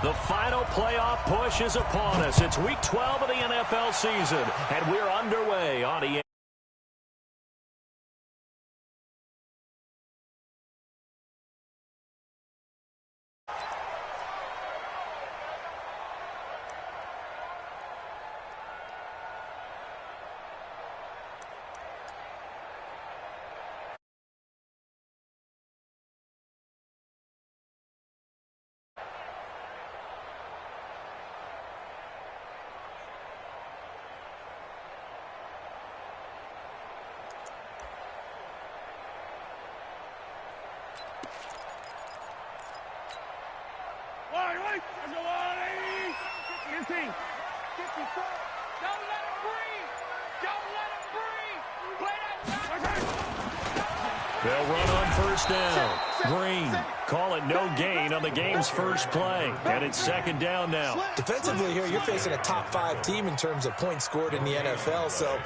The final playoff push is upon us. It's Week 12 of the NFL season, and we're underway on EA. They'll run on first down. Green, call it no gain on the game's first play. And it's second down now. Defensively here, you're facing a top 5 team in terms of points scored in the NFL. So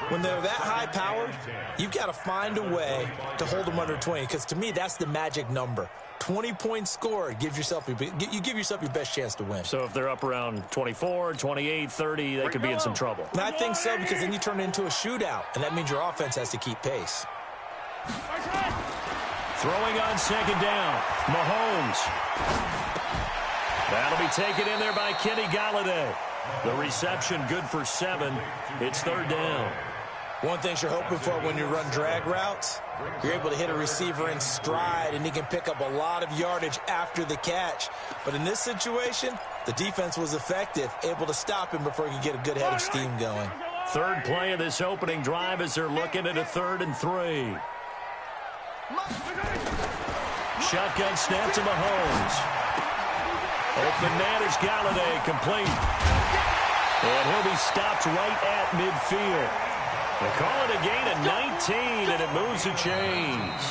when they're that high-powered, you've got to find a way to hold them under 20. Because to me, that's the magic number. 20 points scored, you give yourself your best chance to win. So if they're up around 24, 28, 30, they could be in some trouble. And I think so, because then you turn it into a shootout, and that means your offense has to keep pace. Throwing on second down, Mahomes. That'll be taken in there by Kenny Golladay. The reception good for 7. It's third down. One thing you're hoping for when you run drag routes, you're able to hit a receiver in stride, and he can pick up a lot of yardage after the catch. But in this situation, the defense was effective, able to stop him before he could get a good head of steam going. Third play of this opening drive as they're looking at a 3rd and 3. Shotgun snap to Mahomes. Open man is Golladay, complete. And he'll be stopped right at midfield. They call it a gain of 19, and it moves the chains.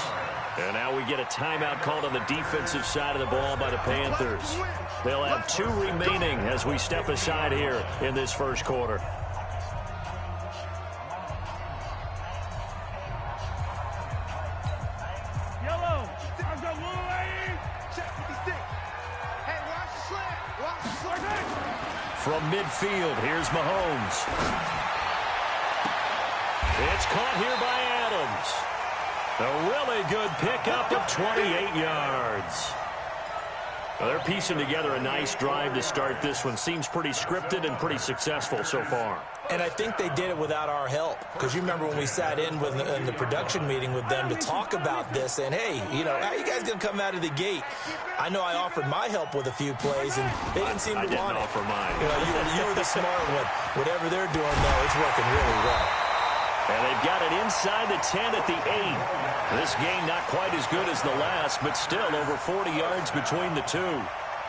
And now we get a timeout called on the defensive side of the ball by the Panthers. They'll have 2 remaining as we step aside here in this first quarter. From midfield, here's Mahomes. It's caught here by Adams. A really good pickup of 28 yards. Well, they're piecing together a nice drive to start this one. Seems pretty scripted and pretty successful so far. And I think they did it without our help. Because you remember when we sat in the production meeting with them to talk about this, and hey, you know, how are you guys going to come out of the gate? I know I offered my help with a few plays, and they didn't seem to want it. I didn't offer mine. You know, you were the smart one. Whatever they're doing, though, it's working really well. And they've got it inside the 10 at the 8. This game not quite as good as the last, but still over 40 yards between the two.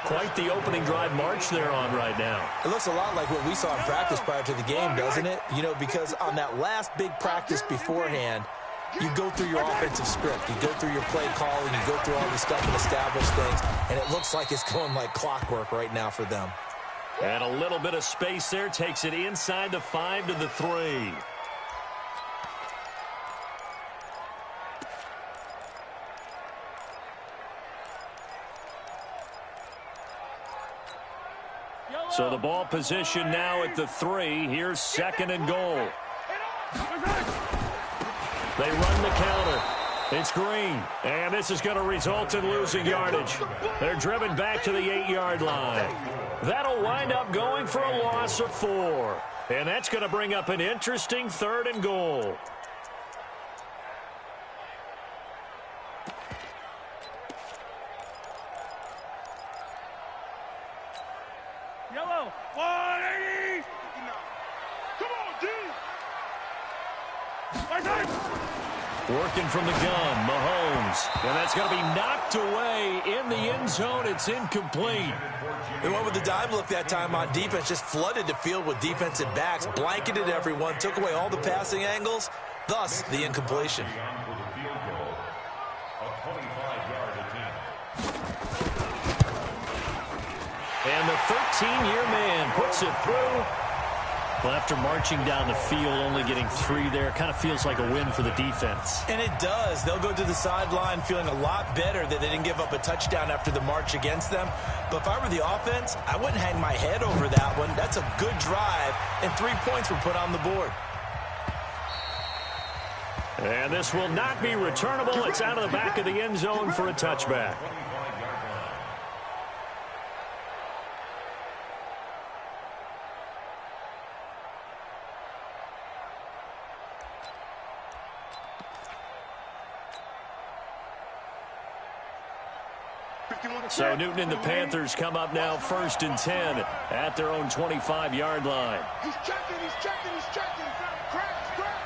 Quite the opening drive march they're on right now. It looks a lot like what we saw in practice prior to the game, doesn't it? You know, because on that last big practice beforehand, you go through your offensive script. You go through your play calling. You go through all the stuff and establish things. And it looks like it's going like clockwork right now for them. And a little bit of space there takes it inside the 5 to the 3. So the ball position now at the 3. Here's 2nd and goal. They run the counter. It's Green. And this is going to result in losing yardage. They're driven back to the 8-yard line. That'll wind up going for a loss of 4. And that's going to bring up an interesting 3rd and goal. Yellow, 180. Come on, D. Working from the gun, Mahomes. And that's going to be knocked away in the end zone. It's incomplete. They went with the dive look that time on defense, just flooded the field with defensive backs, blanketed everyone, took away all the passing angles, thus the incompletion. And the 13-year man puts it through. Well, after marching down the field, only getting 3 there, kind of feels like a win for the defense. And it does. They'll go to the sideline feeling a lot better that they didn't give up a touchdown after the march against them. But if I were the offense, I wouldn't hang my head over that one. That's a good drive, and 3 points were put on the board. And this will not be returnable. It's out of the back of the end zone for a touchback. So Newton and the Panthers come up now 1st and 10 at their own 25-yard line. He's checking, he's checking, he's checking. Crash, crash.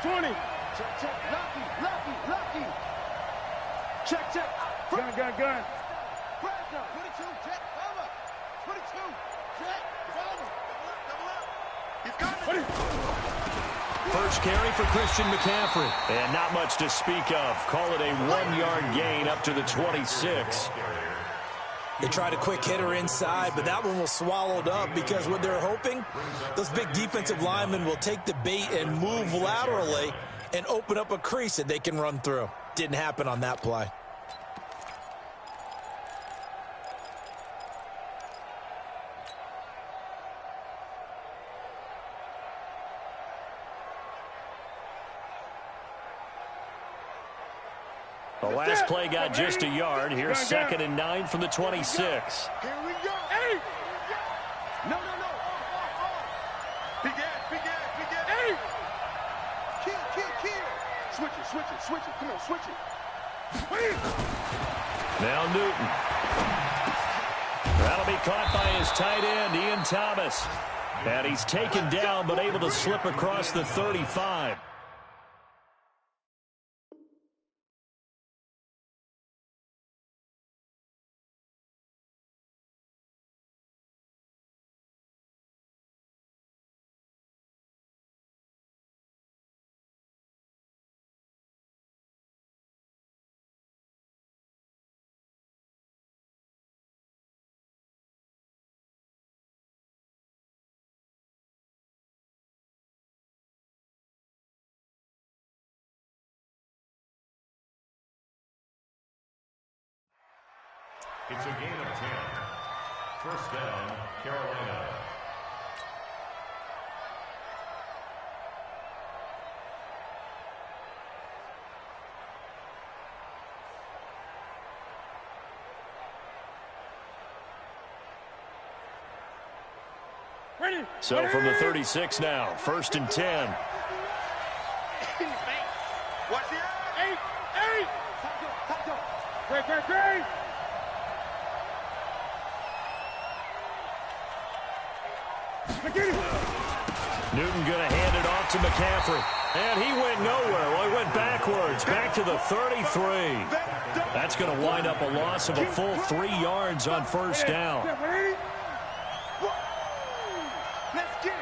20. Check, check. Lucky. Check, check. Gun. Crash down. 22, check, over. 22, check, over. Double up. He's got it. First carry for Christian McCaffrey. And not much to speak of. Call it a 1-yard gain up to the 26. They tried a quick hitter inside, but that one was swallowed up because what they're hoping, those big defensive linemen will take the bait and move laterally and open up a crease that they can run through. Didn't happen on that play. The last play got just a yard. Here's 2nd and 9 from the 26. Here we go. Hey! No. Big ass. Hey! Kill. Switch it. Come on, switch it. Now Newton. That'll be caught by his tight end, Ian Thomas. And he's taken down, but able to slip across the 35. It's a gain of 10. First down, Carolina. So from the 36 now, 1st and 10. Watch it. Eight. Great. Newton going to hand it off to McCaffrey. And he went nowhere. Well, he went backwards, back to the 33. That's going to wind up a loss of a full 3 yards on 1st down. Let's get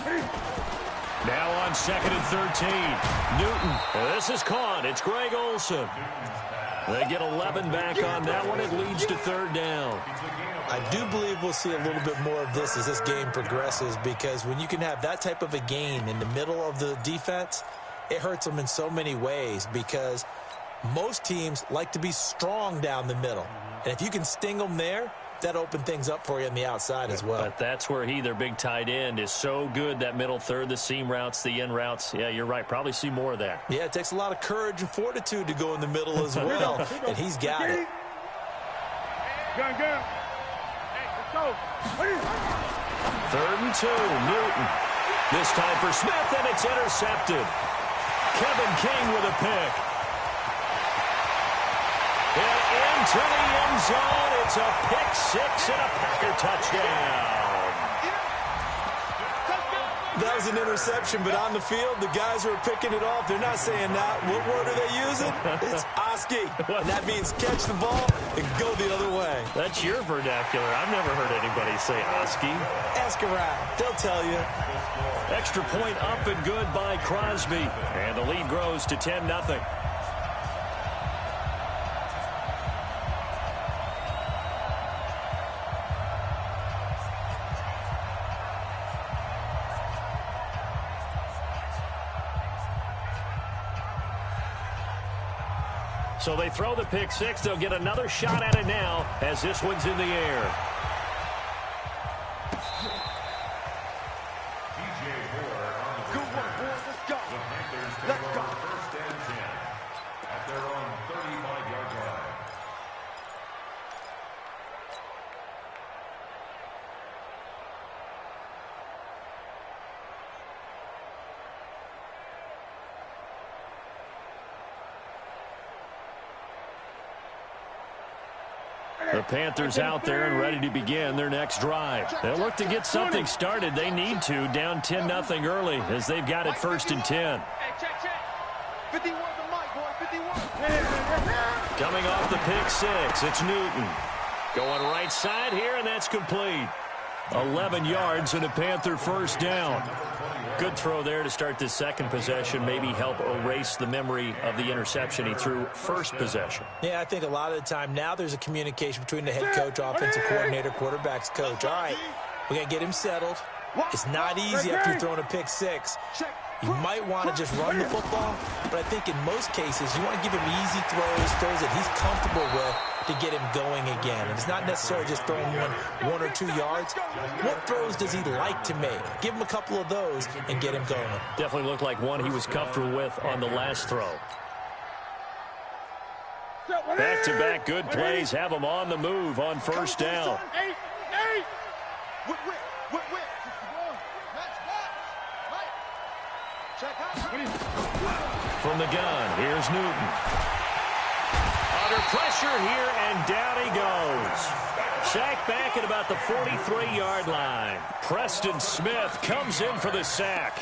it. Now on 2nd and 13. Newton. This is caught. It's Greg Olsen. They get 11 back on that one. It leads to 3rd down. I do believe we'll see a little bit more of this as this game progresses, because when you can have that type of a gain in the middle of the defense, it hurts them in so many ways, because most teams like to be strong down the middle. And if you can sting them there, that opens things up for you on the outside as well. But that's where their big tight end, is so good, that middle third, the seam routes, the in routes. Yeah, you're right. Probably see more of that. Yeah, it takes a lot of courage and fortitude to go in the middle as well, and he's got it. Gun. Hey, let's go. 3rd and 2, Newton. This time for Smith, and it's intercepted. Kevin King with a pick. And into the end zone, it's a pick 6 and a Packer touchdown. That was an interception, but on the field, the guys who are picking it off, they're not saying that. What word are they using? It's Oski. And that means catch the ball and go the other way. That's your vernacular. I've never heard anybody say Oski. Ask around. They'll tell you. Extra point up and good by Crosby. And the lead grows to 10-0. So they throw the pick six. They'll get another shot at it now as this one's in the air. Good work, boys. Let's go. Let's go. First and 10 at their own 35-yard line. The Panthers out there and ready to begin their next drive. They'll look to get something started. They need to, down 10-0 early as they've got it first and 10. Hey, check. 51 the mic, boy. 51. Coming off the pick six, it's Newton. Going right side here, and that's complete. 11 yards and a Panther first down. Good throw there to start this second possession, maybe help erase the memory of the interception he threw first possession. Yeah, I think a lot of the time now there's a communication between the head coach, offensive coordinator, quarterback's coach. All right, we got to get him settled. It's not easy after you're throwing a pick six. You might want to just run the football, but I think in most cases you want to give him easy throws that he's comfortable with to get him going again. And it's not necessarily just throwing one or 2 yards. What throws does he like to make? Give him a couple of those and get him going. Definitely looked like one he was comfortable with on the last throw. Back-to-back good plays have him on the move on first down. From the gun, here's Newton. Under pressure here, and down he goes. Sacked back at about the 43-yard line. Preston Smith comes in for the sack.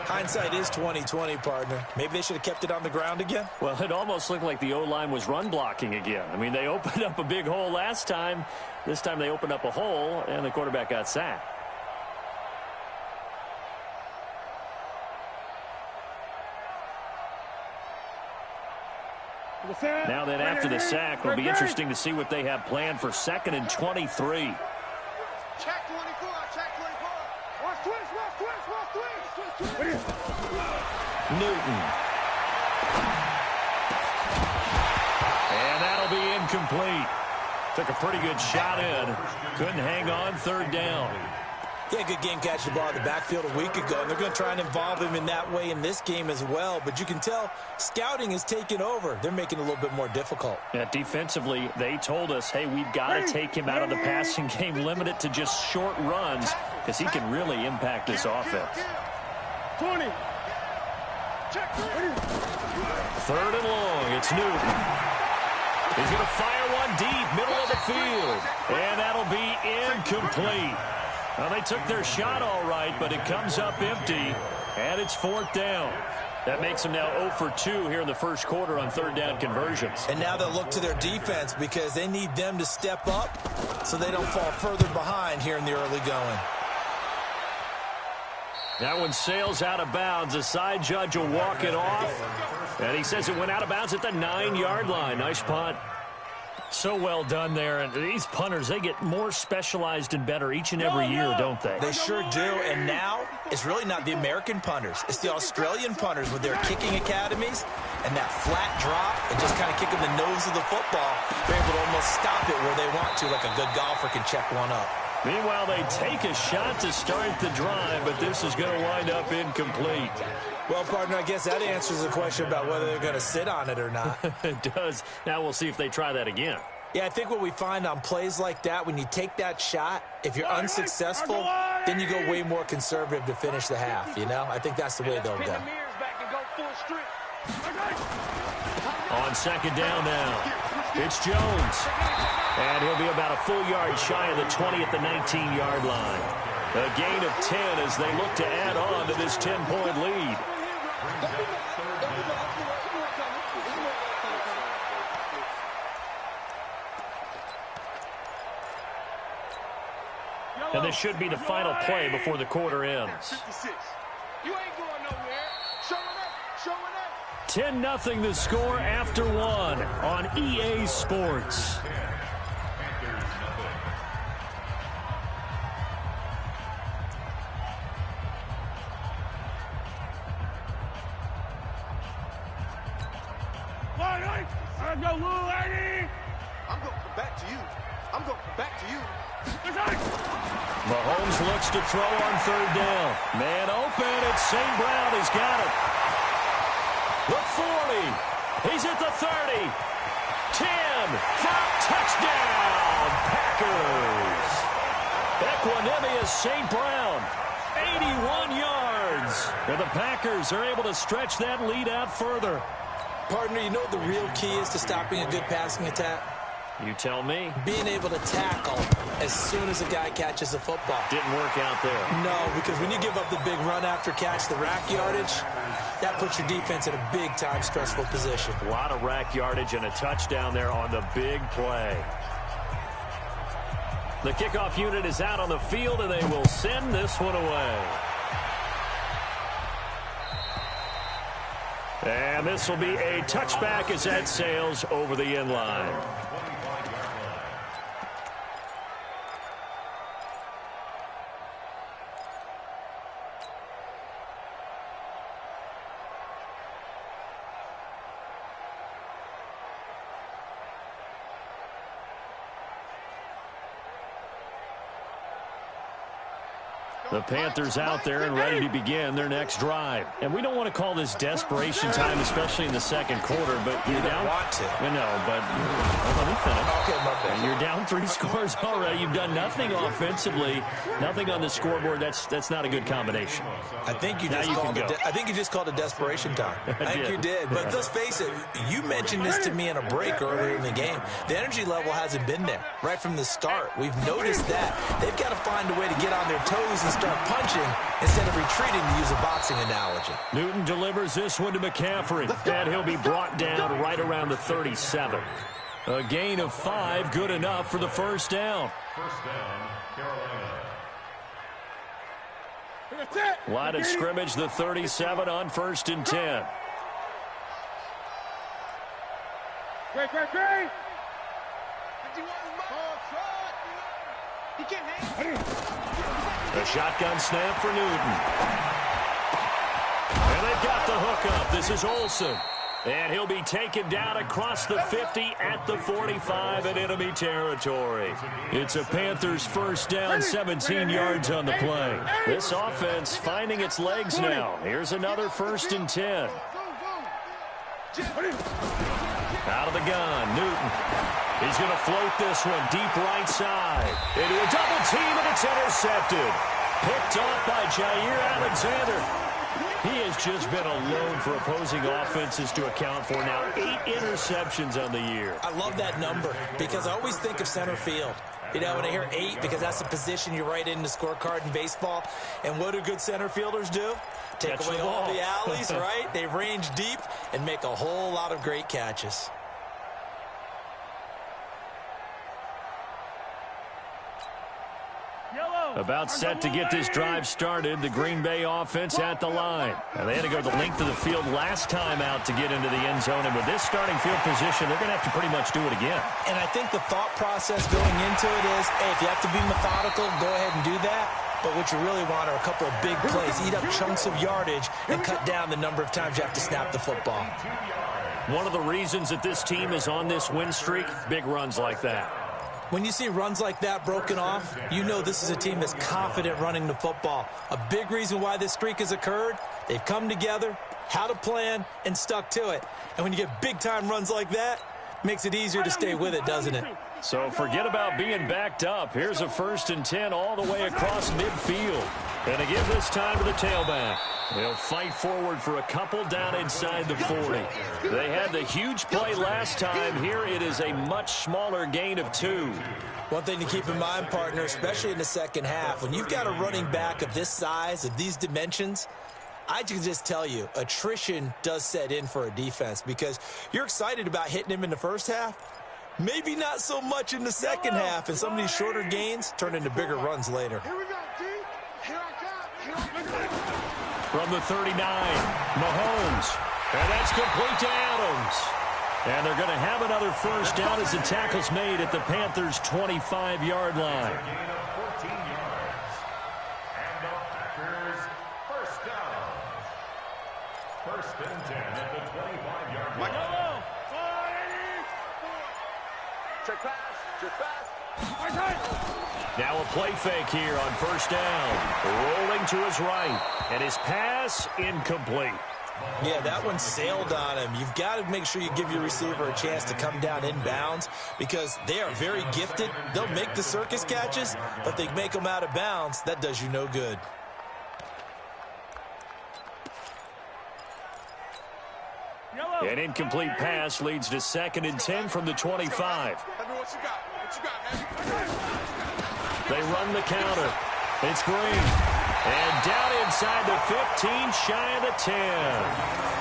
Hindsight is 20/20, partner. Maybe they should have kept it on the ground again. Well, it almost looked like the O-line was run blocking again. I mean, they opened up a big hole last time. This time they opened up a hole, and the quarterback got sacked. Now then, after the sack, it'll be interesting to see what they have planned for 2nd and 23. Check 24, check 24. Watch twist. Newton. And that'll be incomplete. Took a pretty good shot in. Couldn't hang on, third down. Yeah, good game catching the ball in the backfield a week ago, and they're going to try and involve him in that way in this game as well. But you can tell scouting is taking over. They're making it a little bit more difficult. Yeah, defensively, they told us, hey, we've got to take him out of the passing game, limit it to just short runs, because he can really impact this offense. 20. Check. 3rd and long, it's Newton. He's going to fire one deep, middle of the field, and that'll be incomplete. Well, they took their shot all right, but it comes up empty, and it's 4th down. That makes them now 0 for 2 here in the first quarter on 3rd down conversions. And now they'll look to their defense because they need them to step up so they don't fall further behind here in the early going. That one sails out of bounds. The side judge will walk it off, and he says it went out of bounds at the 9-yard line. Nice punt. So well done there, and these punters, they get more specialized and better each and every year, don't they? They sure do, and now it's really not the American punters. It's the Australian punters with their kicking academies and that flat drop and just kind of kicking the nose of the football. They're able to almost stop it where they want to, like a good golfer can check one up. Meanwhile, they take a shot to start the drive, but this is going to wind up incomplete. Well, partner, I guess that answers the question about whether they're going to sit on it or not. It does. Now we'll see if they try that again. Yeah, I think what we find on plays like that, when you take that shot, if you're unsuccessful, then you go way more conservative to finish the half, you know? I think that's the way they'll go. On 2nd down now, it's Jones. And he'll be about a full yard shy of the 20 at the 19-yard line. A gain of 10 as they look to add on to this 10-point lead. And this should be the final play before the quarter ends. You ain't going nowhere. Showing up. 10-0 the score after one on EA Sports. go, Lou, Eddie! I'm going to come back to you. I'm going to come back to you. Mahomes looks to throw on third down. Man open. It's St. Brown. He's got it. The 40. He's at the 30. 10. 5. Touchdown. Packers. Equanimous St. Brown. 81 yards. And the Packers are able to stretch that lead out further. Partner, you know what the real key is to stopping a good passing attack? You tell me. Being able to tackle as soon as a guy catches the football. Didn't work out there. No, because when you give up the big run after catch, the rack yardage, that puts your defense in a big-time stressful position. A lot of rack yardage and a touchdown there on the big play. The kickoff unit is out on the field, and they will send this one away. And this will be a touchback as that sails over the end line. The Panthers out there and ready to begin their next drive. And we don't want to call this desperation time, especially in the second quarter, but you're down. Want to. I know, but let me finish. Okay, my bad. You're down 3 scores already. You've done nothing offensively, nothing on the scoreboard. That's not a good combination. I think you just called it desperation time. I think you did. But let's face it, you mentioned this to me in a break earlier in the game. The energy level hasn't been there right from the start. We've noticed that. They've got to find a way to get on their toes and start punching instead of retreating, to use a boxing analogy. Newton delivers this one to McCaffrey, and he'll be brought down right around the 37. A gain of 5, good enough for the first down. First down, Carolina. Line of scrimmage, the 37 on 1st and 10. Great. He can't hang. A shotgun snap for Newton. And they've got the hook up. This is Olsen. And he'll be taken down across the 50 at the 45 in enemy territory. It's a Panthers first down, 17 yards on the play. This offense finding its legs now. Here's another 1st and 10. Out of the gun, Newton. He's going to float this one deep right side. Into a double team, and it's intercepted. Picked off by Jair Alexander. He has just been alone for opposing offenses to account for now 8 interceptions on the year. I love that number because I always think of center field. You know, when I hear 8, because that's the position you write in the scorecard in baseball. And what do good center fielders do? Take Catch away the all ball. the alleys, right? They range deep and make a whole lot of great catches. About set to get this drive started, the Green Bay offense at the line. And they had to go the length of the field last time out to get into the end zone. And with this starting field position, they're going to have to pretty much do it again. And I think the thought process going into it is, hey, if you have to be methodical, go ahead and do that. But what you really want are a couple of big plays, eat up chunks of yardage, and cut down the number of times you have to snap the football. One of the reasons that this team is on this win streak, big runs like that. When you see runs like that broken off, you know this is a team that's confident running the football. A big reason why this streak has occurred, they've come together, had a plan, and stuck to it. And when you get big-time runs like that, it makes it easier to stay with it, doesn't it? So forget about being backed up. Here's a 1st and 10 all the way across midfield. And to give this time to the tailback. They'll fight forward for a couple down inside the 40. They had the huge play last time. Here it is a much smaller gain of 2. One thing to keep in mind, partner, especially in the second half, when you've got a running back of this size, of these dimensions, I can just tell you, attrition does set in for a defense because you're excited about hitting him in the first half. Maybe not so much in the second half, and some of these shorter gains turn into bigger runs later. Here we go, G. Here I come. From the 39, Mahomes. And that's complete to Adams. And they're going to have another first down as the tackle's made at the Panthers' 25-yard line. Gain of 14 yards. And the Packers first down. 1st and 10 at the 25-yard line. Check pass. Check pass. Now a play fake here on first down. Rolling to his right. And his pass incomplete. Yeah, that one sailed on him. You've got to make sure you give your receiver a chance to come down inbounds because they are very gifted. They'll make the circus catches, but they make them out of bounds. That does you no good. An incomplete pass leads to 2nd and 10 from the 25. They run the counter. It's Green. And down inside the 15, shy of the 10.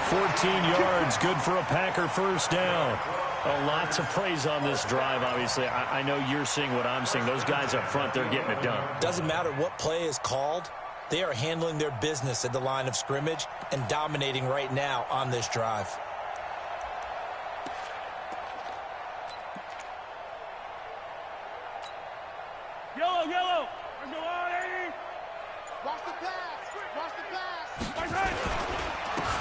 14 yards, good for a Packer first down. A lot to praise on this drive, obviously. I know you're seeing what I'm seeing. Those guys up front, they're getting it done. Doesn't matter what play is called. They are handling their business at the line of scrimmage and dominating right now on this drive. Yellow. There's no on, 80. Watch the pass. Watch the pass.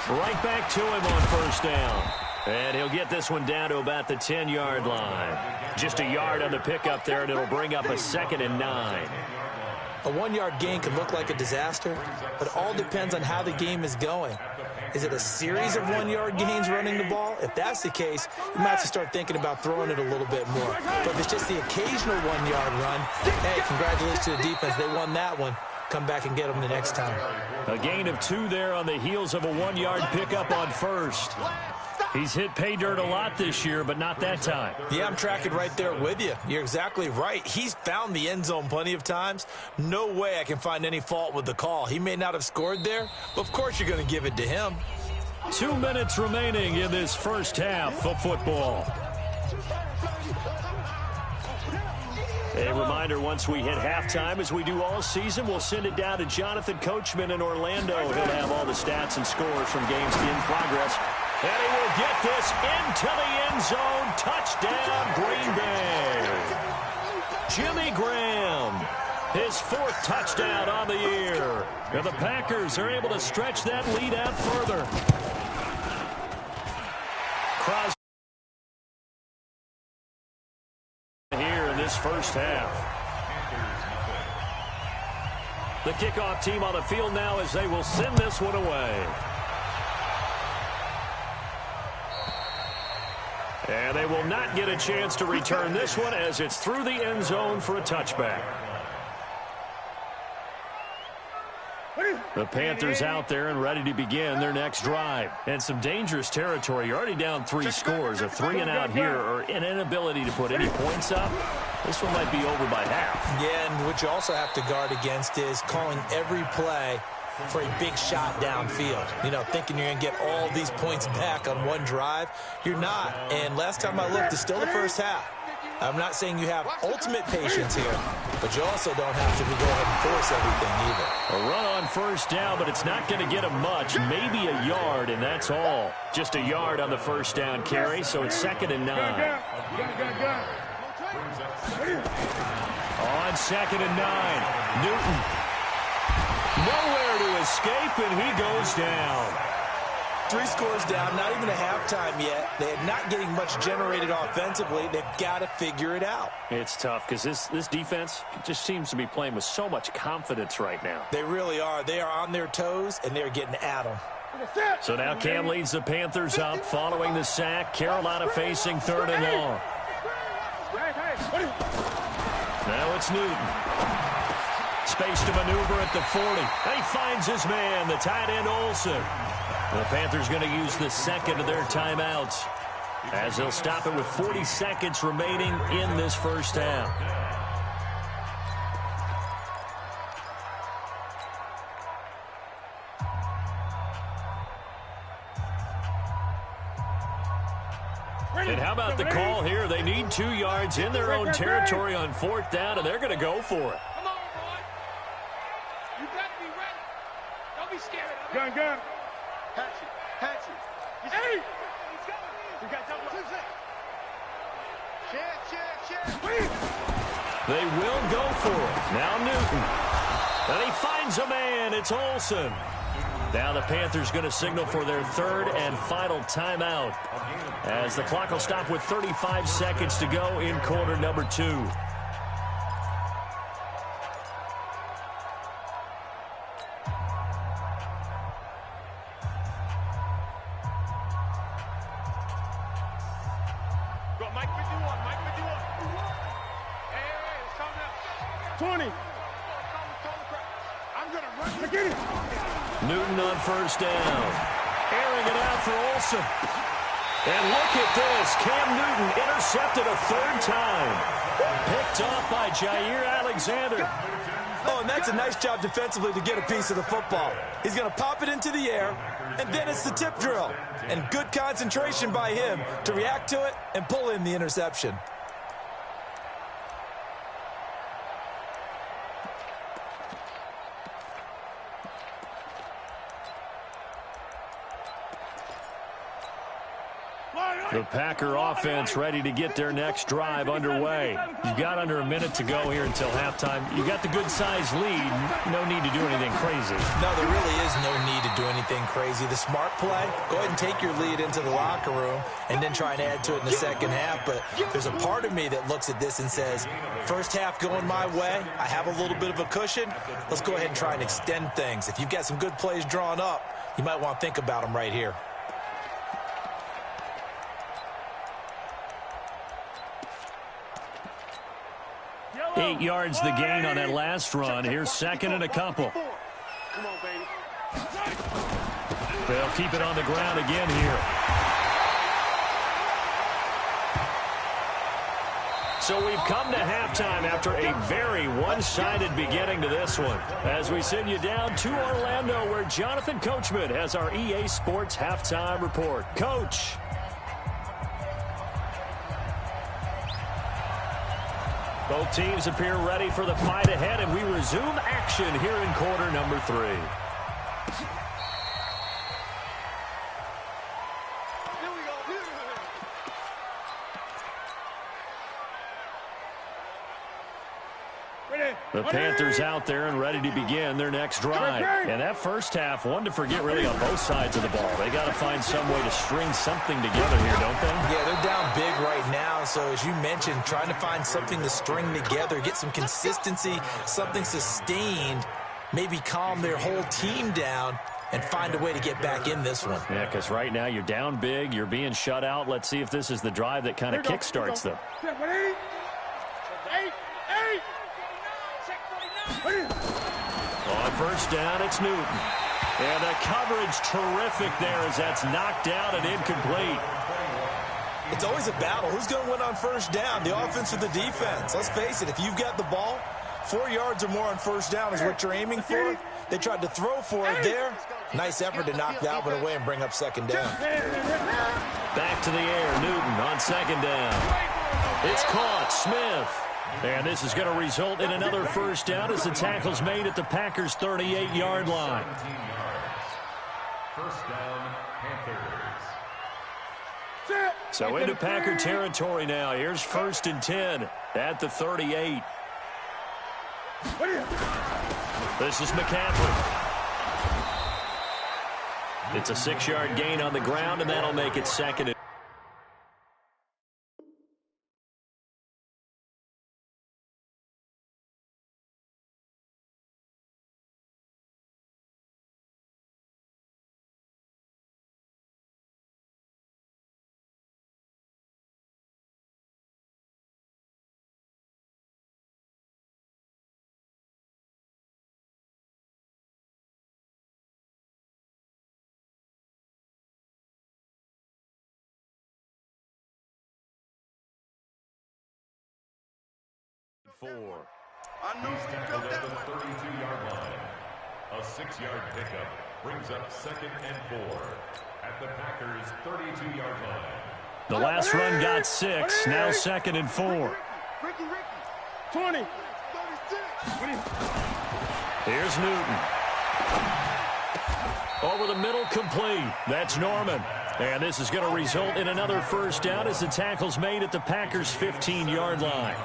Right back to him on first down. And he'll get this one down to about the 10-yard line. Just a yard on the pickup there, and it'll bring up a 2nd and 9. A 1-yard gain can look like a disaster, but it all depends on how the game is going. Is it a series of 1-yard gains running the ball? If that's the case, you might have to start thinking about throwing it a little bit more. But if it's just the occasional 1-yard run, hey, congratulations to the defense. They won that one. Come back and get them the next time. A gain of 2 there on the heels of a 1-yard pickup on first. He's hit pay dirt a lot this year, but not that time. Yeah, I'm tracking right there with you. You're exactly right. He's found the end zone plenty of times. No way I can find any fault with the call. He may not have scored there, but of course you're going to give it to him. 2 minutes remaining in this first half of football. A reminder, once we hit halftime, as we do all season, we'll send it down to Jonathan Coachman in Orlando. He'll have all the stats and scores from games in progress. And he will get this into the end zone. Touchdown, Green Bay. Jimmy Graham, his 4th touchdown on the year. And the Packers are able to stretch that lead out further. Crosby here in this first half. The kickoff team on the field now as they will send this one away. And they will not get a chance to return this one as it's through the end zone for a touchback. The Panthers out there and ready to begin their next drive. And some dangerous territory. You're already down 3 scores. A 3-and-out here or an inability to put any points up. This one might be over by half. Yeah, and what you also have to guard against is calling every play for a big shot downfield. You know, thinking you're going to get all these points back on one drive. You're not. And last time I looked, it's still the first half. I'm not saying you have ultimate patience here, but you also don't have to go ahead and force everything either. A run on first down, but it's not going to get him much. Maybe a yard, and that's all. Just a yard on the first down carry, so it's 2nd and 9. On 2nd and 9, Newton. Nowhere to escape, and he goes down. 3 scores down, not even a halftime yet. They're not getting much generated offensively. They've got to figure it out. It's tough because this defense just seems to be playing with so much confidence right now. They really are. They are on their toes, and they're getting at them. So now Cam leads the Panthers up following the sack. Carolina facing 3rd and long. Now it's Newton. Space to maneuver at the 40. And he finds his man, the tight end Olsen. The Panthers going to use the 2nd of their timeouts as they'll stop it with 40 seconds remaining in this first half. And how about the call here? They need 2 yards in their own territory on 4th down, and they're going to go for it. Come on, boy. You got to be ready. Don't be scared. Gun. Hatch it. Hey! You got double. They will go for it. Now Newton. And he finds a man. It's Olsen. Now the Panthers going to signal for their third and final timeout, as the clock will stop with 35 seconds to go in quarter number 2. Mike 51, Mike 51. Hey, it's coming up. 20. I'm going to run. Get it. Newton on first down. Airing it out for Olsen. And look at this. Cam Newton intercepted a third time. Picked off by Jair Alexander. Oh, and that's a nice job defensively to get a piece of the football. He's going to pop it into the air, and then it's the tip drill. And good concentration by him to react to it and pull in the interception. The Packer offense ready to get their next drive underway. You've got under a minute to go here until halftime. You got the good-sized lead. No need to do anything crazy. No, there really is no need to do anything crazy. The smart play, go ahead and take your lead into the locker room and then try and add to it in the second half. But there's a part of me that looks at this and says, first half going my way, I have a little bit of a cushion. Let's go ahead and try and extend things. If you've got some good plays drawn up, you might want to think about them right here. Eight yards the gain on that last run. Here's second and a couple. Come on, baby. They'll keep it on the ground again here. So we've come to halftime after a very one-sided beginning to this one, as we send you down to Orlando, where Jonathan Coachman has our EA Sports halftime report. Coach. Both teams appear ready for the fight ahead, and we resume action here in quarter number 3. The Panthers out there and ready to begin their next drive. And that first half, one to forget really on both sides of the ball. They got to find some way to string something together here, don't they? Yeah, they're down big right now. So as you mentioned, trying to find something to string together, get some consistency, something sustained, maybe calm their whole team down and find a way to get back in this one. Yeah, because right now you're down big, you're being shut out. Let's see if this is the drive that kind of kickstarts them. On first down, it's Newton. And the coverage terrific there as that's knocked down and incomplete. It's always a battle. Who's going to win on first down, the offense or the defense? Let's face it, if you've got the ball, 4 yards or more on first down is what you're aiming for. They tried to throw for it there. Nice effort to knock that one away and bring up second down. Back to the air, Newton on second down. It's caught, Smith. And this is going to result in another first down as the tackle's made at the Packers' 38-yard line. First down, Panthers. So into Packer territory now. Here's first and 10 at the 38. This is McCaffrey. It's a 6-yard gain on the ground, and that'll make it second and 4. He's tackled at the 32-yard line. A 6-yard pickup brings up second and 4 at the Packers' 32-yard line. The last run got 6. Now second and 4. Ricky, 20. 36. Here's Newton. Over the middle, complete. That's Norman. And this is going to result in another first down as the tackle's made at the Packers' 15-yard line.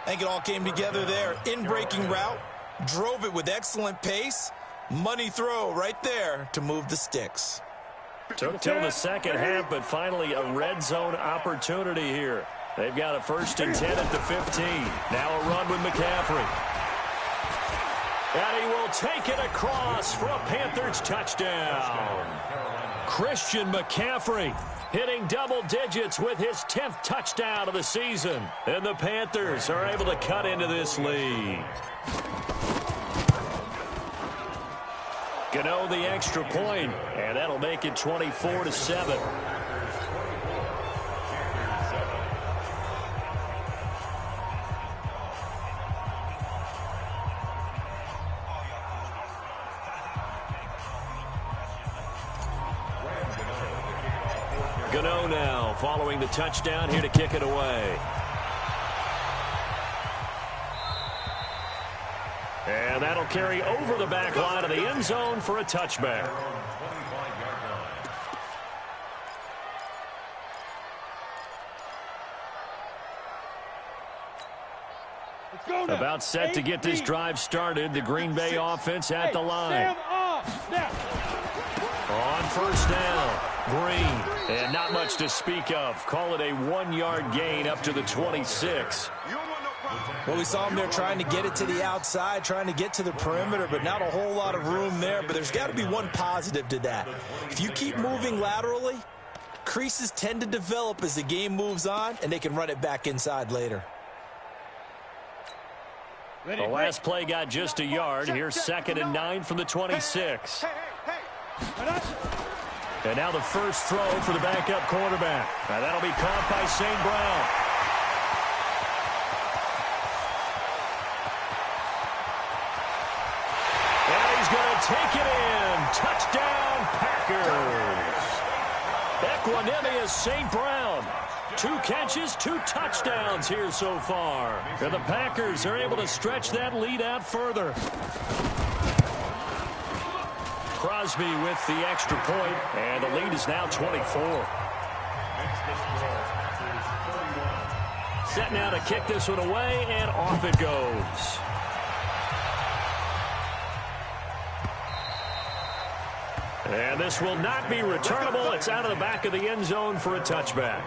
I think it all came together there. In-breaking route, drove it with excellent pace, Money throw right there to move the sticks. Took till the second half, but finally a red zone opportunity here. They've got a 1st and 10 at the 15. Now a run with McCaffrey. And he will take it across for a Panthers touchdown. Christian McCaffrey hitting double digits with his 10th touchdown of the season. And the Panthers are able to cut into this lead. Gano the extra point, and that'll make it 24-7. Gano now following the touchdown here to kick it away. And that'll carry over the back line of the end zone for a touchback. About set to get this drive started. The Green Bay offense at the line. On 1st down, Green. And not much to speak of. Call it a 1-yard gain up to the 26. Well, we saw him there trying to get it to the outside, trying to get to the perimeter, but not a whole lot of room there. But there's got to be one positive to that. If you keep moving laterally, creases tend to develop as the game moves on, and they can run it back inside later. The last play got just a yard. Here's 2nd and 9 from the 26. And now the first throw for the backup quarterback. Now that'll be caught by St. Brown. Take it in. Touchdown, Packers. Equanimous St. Brown. 2 catches, 2 touchdowns here so far. And the Packers are able to stretch that lead out further. Crosby with the extra point, and the lead is now 24. Set now to kick this one away, and off it goes. And this will not be returnable. It's out of the back of the end zone for a touchback.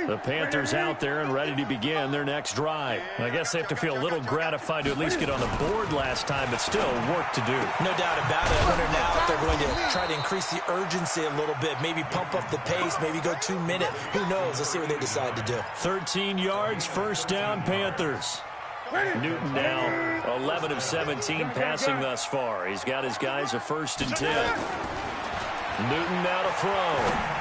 The Panthers out there and ready to begin their next drive. I guess they have to feel a little gratified to at least get on the board last time, but still work to do. No doubt about it. I wonder now if they're going to try to increase the urgency a little bit, maybe pump up the pace, maybe go 2-minute. Who knows? Let's see what they decide to do. 13 yards, 1st down, Panthers. Newton now 11 of 17 passing thus far. He's got his guys a 1st and 10. Newton now to throw.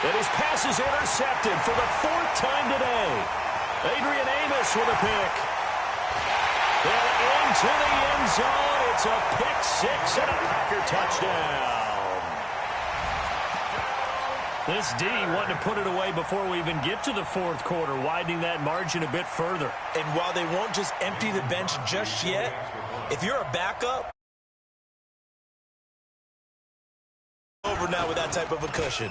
And his pass is intercepted for the 4th time today. Adrian Amos with a pick. And into the end zone. It's a pick 6 and a Packer touchdown. This D wanting to put it away before we even get to the 4th quarter, widening that margin a bit further. And while they won't just empty the bench just yet, if you're a backup, over now with that type of a cushion.